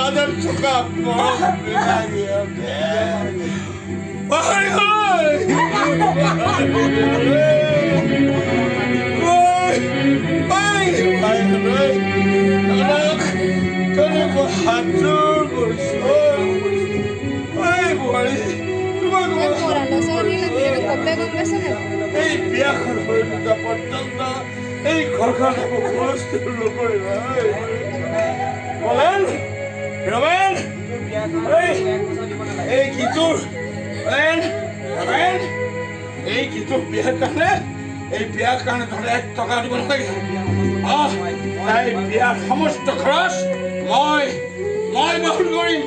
চাদর চোখা হাত জোর করছো এই বিয়াখন হয়ে পর্যন্ত এই ঘরখানে বলেন রমেন এই কিতুর এই কিতুর বিয়ার কারণে এই বিয়ার কারণে ধরে 1 টাকা দিব লাগে তাই বিয়ার সমস্ত খরচ মই বহন করিম